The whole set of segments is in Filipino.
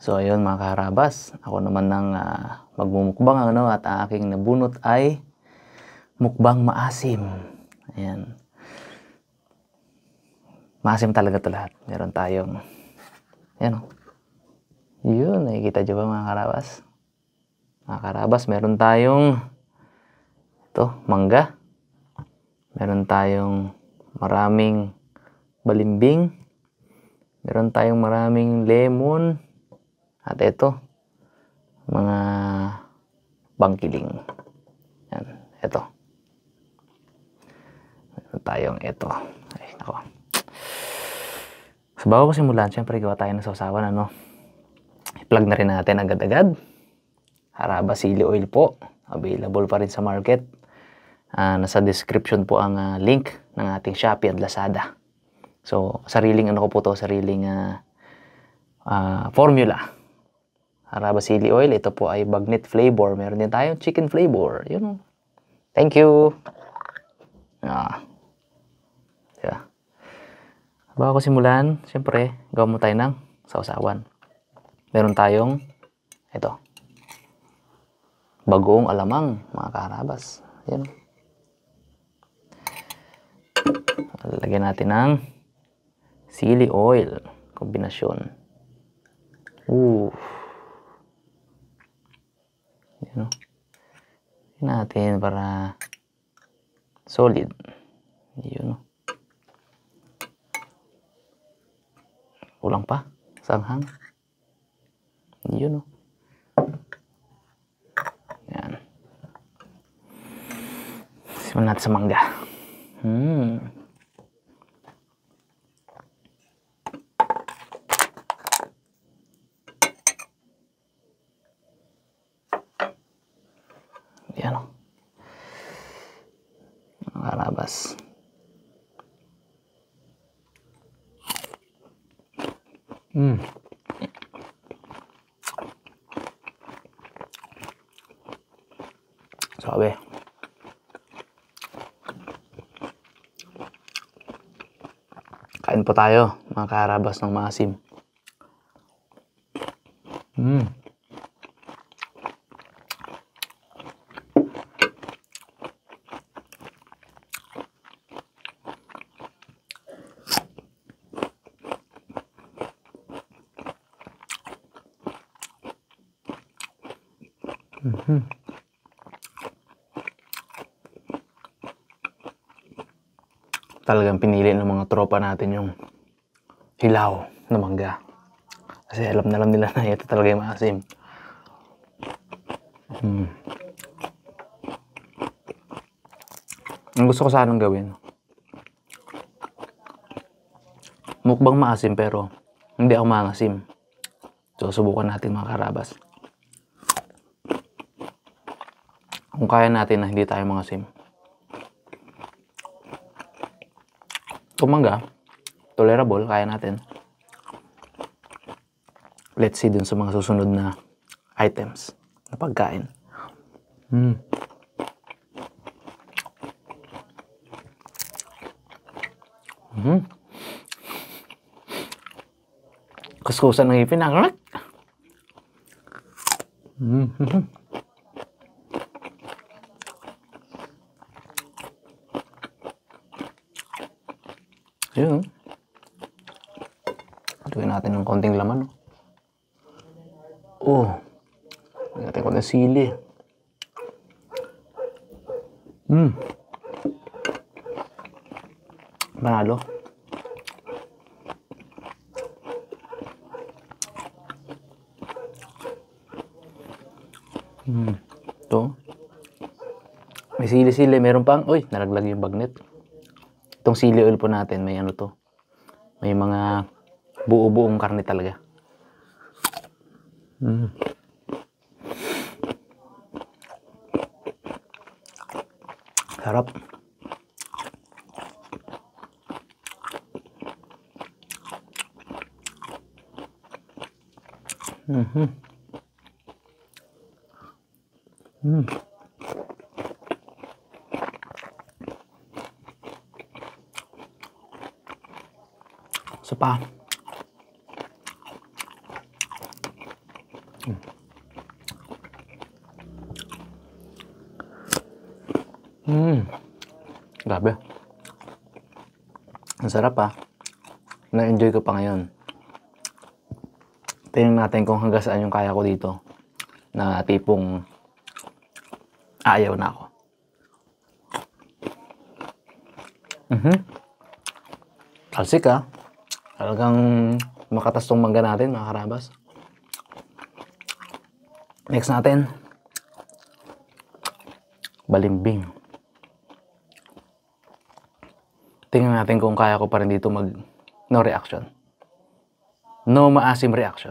So ayun mga kaharabas, ako naman ng magmumukbang at aking nabunot ay mukbang maasim. Ayan. Maasim talaga to lahat. Meron tayong, ayan o. Yun, nakikita nyo ba mga karabas? Mga karabas, meron tayong ito, mangga. Meron tayong maraming balimbing. Meron tayong maraming lemon. At ito, mga bangkiling. Yan, ito. Meron tayong ito. Ay, nako. So, bago ko simulan, syempre gawa tayo ng sausawan, ano? I-plug na rin natin agad-agad. Harabas Sili Oil po. Available pa rin sa market. Nasa description po ang link ng ating Shopee at Lazada. So, sariling ano ko po to, sariling formula. Harabas Sili Oil, ito po ay bagnet flavor. Meron din tayong chicken flavor. Yun. Thank you. Yeah. Bago ko simulan, siyempre, gawin mo tayo ng sausawan. Meron tayong ito. Bagoong alamang, mga kaharabas. Yun. Lagyan natin ng sili oil. Kombinasyon. Yan o. Natin para solid. Yun o. Kulang pa. Sanghang. Yun o. Yan. Simulan natin sa mangga. Yan o. Mga karabas. Sabi. Kain po tayo, mga karabas ng maasim. Talagang pinili ng mga tropa natin yung hilaw na mangga. Kasi alam na lang nila na ito talaga yung maasim. Ang gusto ko sanang gawin, mukbang maasim pero hindi ako mangasim. So subukan natin mga karabas. Kung kaya natin na hindi tayo mangasim. Kung mangga, tolerable, kaya natin. Let's see dun sa mga susunod na items na pagkain. Kuskusan ng ipin. Yun. Tuwin natin ng konting laman. Lagyan natin konting sili. Panalo. Ito. May sili-sili. Meron pang, nalaglag yung bagnet. Itong sili oil po natin, may ano to. May mga buo-buong karne talaga. Sarap. Isa pa. Grabe. Ang sarap ah. Na-enjoy ko pa ngayon. Tingnan natin kung hanggang saan yung kaya ko dito. Na tipong ayaw na ako. Talsik ah. Talagang makatas tong mangga natin, mga karabas. Next natin. Balimbing. Tingnan natin kung kaya ko pa rin dito mag no reaction. No maasim reaction.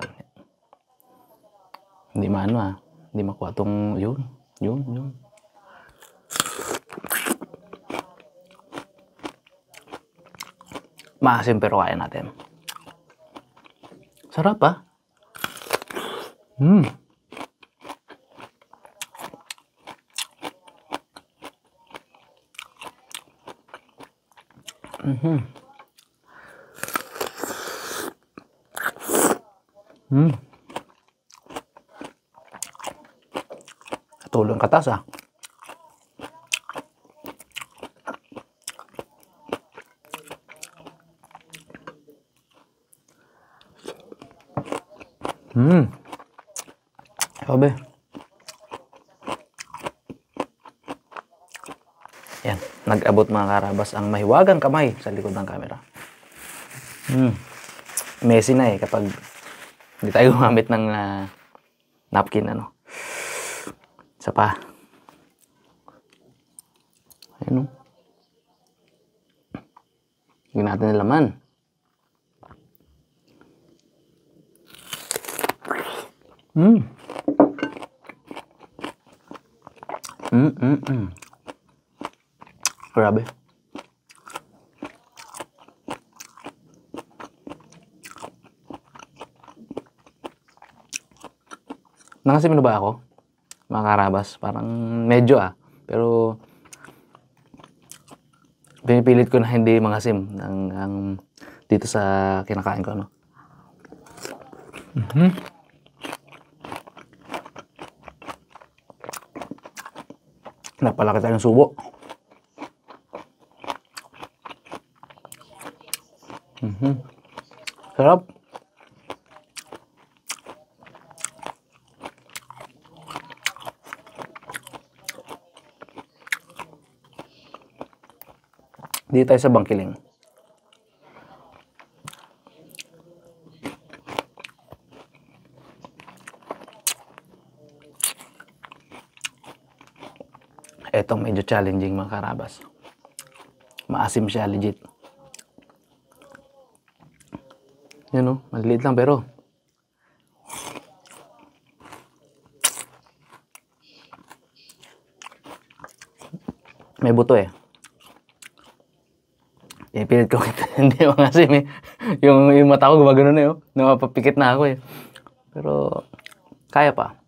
Hindi maano ah. Hindi makuha tong yun. Maasim pero kaya natin. Sarap ah. Tulong katas ah. Sabi. Yan, nag-abot mga karabas ang mahiwagang kamay sa likod ng camera. Messy na eh kapag hindi tayo gumamit ng napkin ano. Isa pa. Ayan o. Hindi natin nalaman. Grabe. Nangasim na ba ako? Mga karabas, parang medyo ah. Pero pinipilit ko na hindi mangasim ng dito sa kinakain ko, no? Napalaki tayong subo. Sarap. Dito tayo sa Bangkiling. Etong medyo challenging mga karabas. Maasim siya legit. Yan o, maliliit lang pero may buto eh. Pipilit ko hindi maasim eh. Yung mata ko gumagano na yun. Napapikit na ako eh. Pero kaya pa.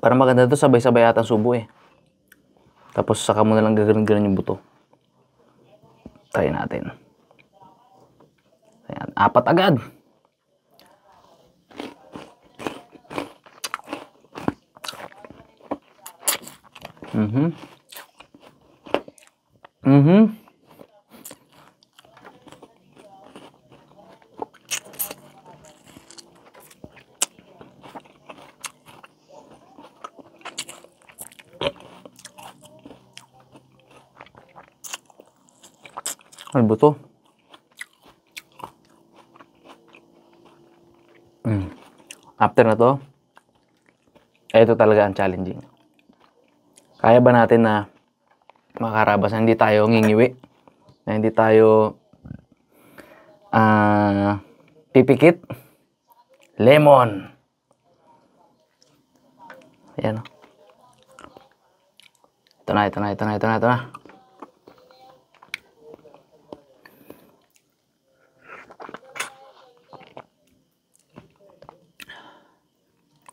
Parang maganda to, sabay-sabay atang subo eh. Tapos saka mo na lang gaganon-ganon yung buto. Try natin. Ayan, 4 agad. Ay, buto. After na to, ito talaga ang challenging. Kaya ba natin na mga karabas na hindi tayo ngingiwi? Na hindi tayo pipikit? Lemon. Ayan. Ito na.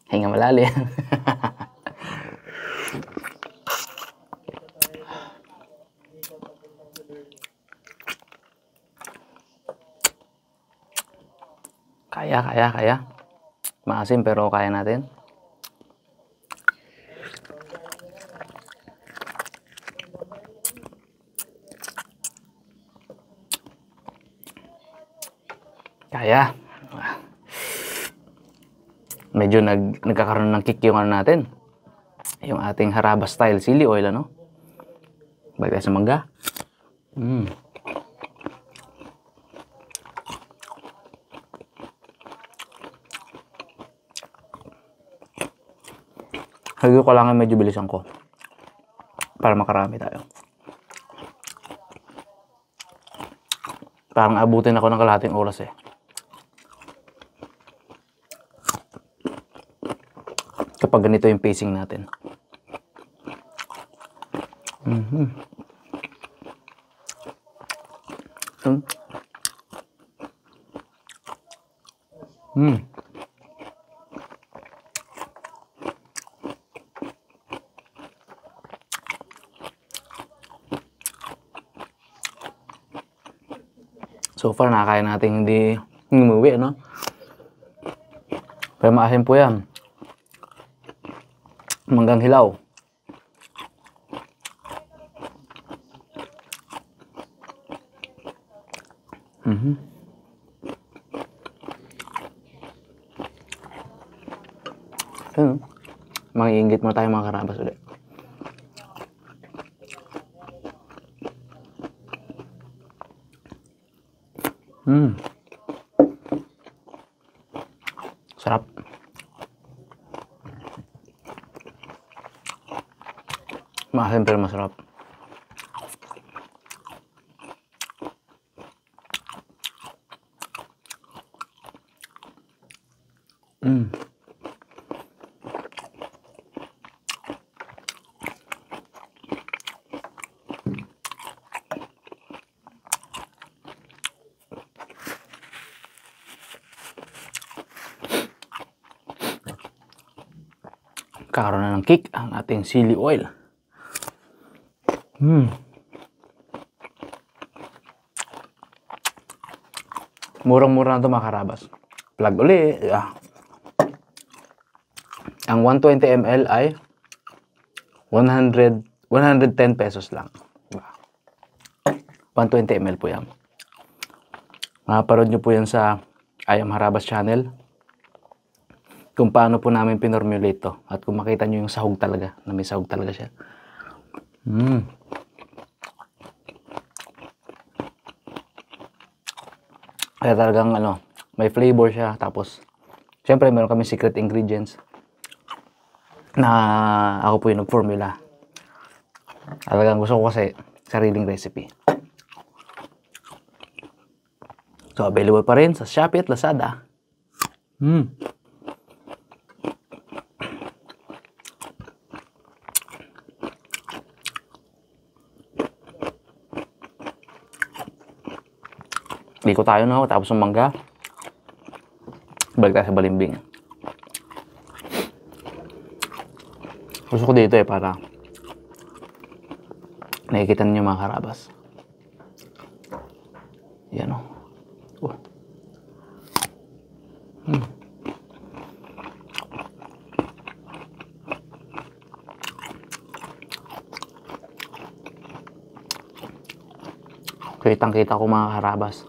Hinga malalim. Kaya. Maasim pero kaya natin. Kaya. Medyo nagkakaroon ng kick yung ano natin. Yung ating haraba style chili oil, ano? Balik tayo sa mangga. Hagyo ko lang medyo bilisan ko. Para makarami tayo. Parang abutin ako ng kalahating oras eh. Kapag ganito yung pacing natin. So far, nakakain natin hindi umuwi, no? Pero maasim po yan. Manggang hilaw. Ayun. Mangiinggit mo tayo mga karabas ulit. Sarap. Maasim pero masarap. Kakaroon na ng kick ang ating chili oil. Murang-mura na ito mga karabas. Plug uli. Ang 120 ml ay 110 pesos lang. 120 ml po yan. Makaparod nyo po yan sa I Am Harabas channel. Kung paano po namin pinormulate to. At kung makita nyo yung sahog talaga. Na may sahog talaga siya. Kaya talagang ano, may flavor siya. Tapos, syempre meron kami secret ingredients. Na ako po yung nag-formula. Talagang gusto ko kasi sariling recipe. So, available pa rin sa Shopee at Lazada. Liko tayo na, tapos ng mangga. Balik tayo sa balimbing. Gusto ko dito para nakikita niyo mga karabas. Yan o. Kitang-kita ko mga karabas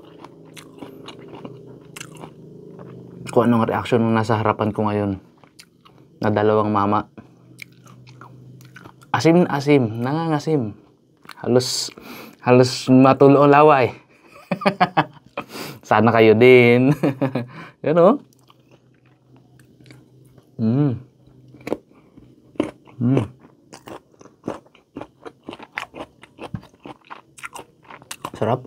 kung anong reaksyon ng nasa harapan ko ngayon na dalawang mama. Asim na asim, nangangasim. Halos matulo ang laway. Sana kayo din. Yan o. Sarap.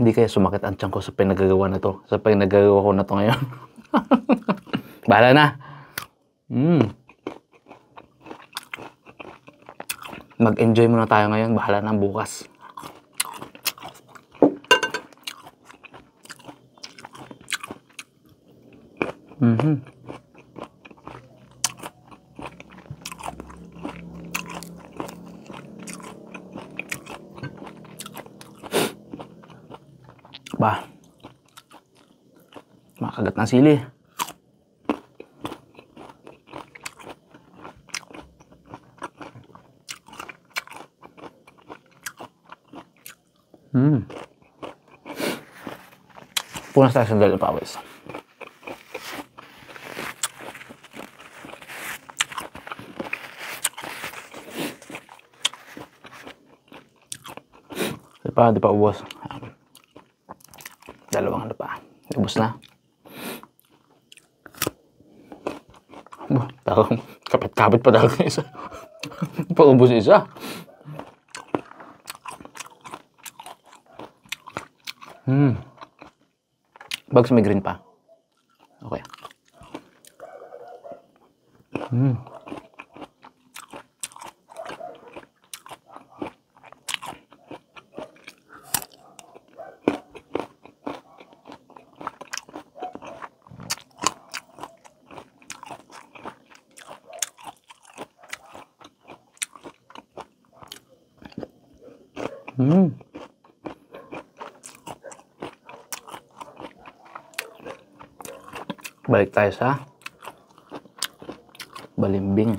Hindi kaya sumakit ang tiyan ko sa pinagagawa na to. Sa pinagagawa ko na to ngayon. Bahala na. Mag-enjoy muna tayo ngayon. Bahala na bukas. Ba, makagat ng sili. Punas tayo sandali ng pawis. Di pa ubos. Dalawang ano pa. Ubos na. Kapit-kapit pa dahil isa. Paubos isa. Bags may green pa. Okay. Balik tayo sa balimbing.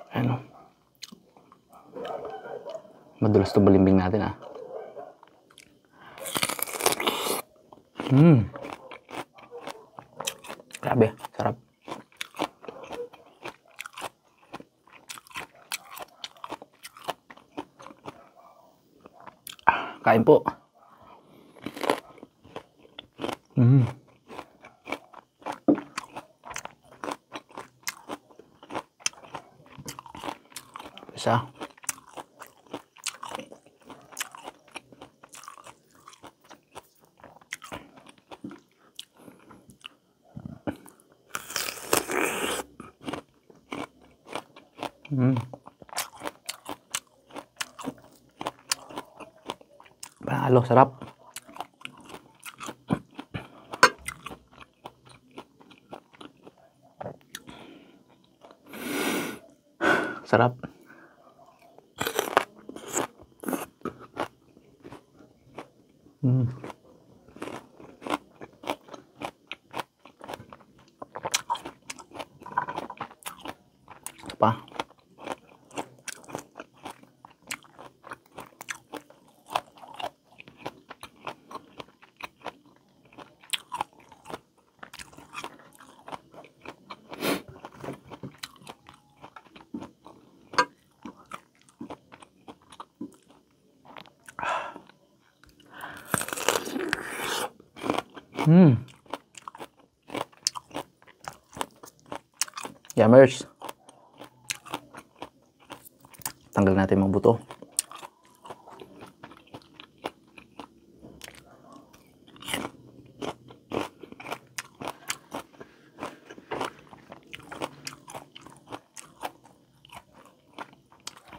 Ano? Madulas to balimbing natin ah. Grabe, sarap. Kain po. Isa. Panalo, sarap. Sarap. Pa. Yummers. Tanggal natin mga buto.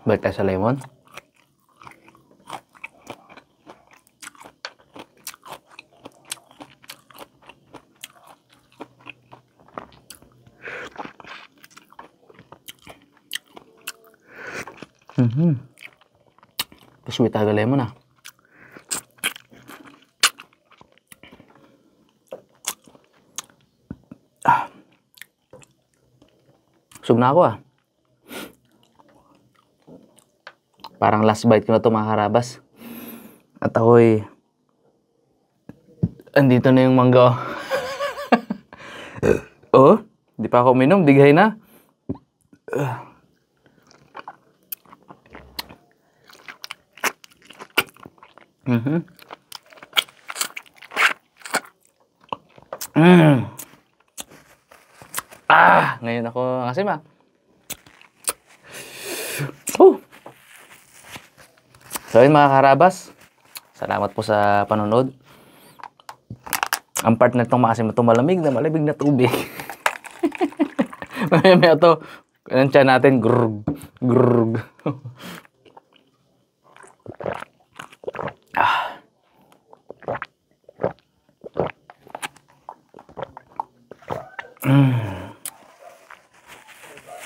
Balik tayo sa lemon. Sweet aga lemon ah. Busog na ako ah. Parang last bite ko na ito mga karabas. At ako'y andito na yung mangga. Oh, di pa ako uminom, dighay na. Ngayon ako asim ah. So yun mga karabas, salamat po sa panonood. Ang part na itong maasim ito malamig na tubig. May ito, anong tiyan natin, grrrg, grrrg.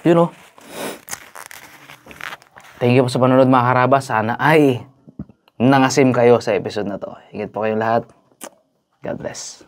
Yun, oh. Thank you po sa panonood, mga karabas. Sana ay nangasim kayo sa episode na to. Ingat po kayong lahat. God bless.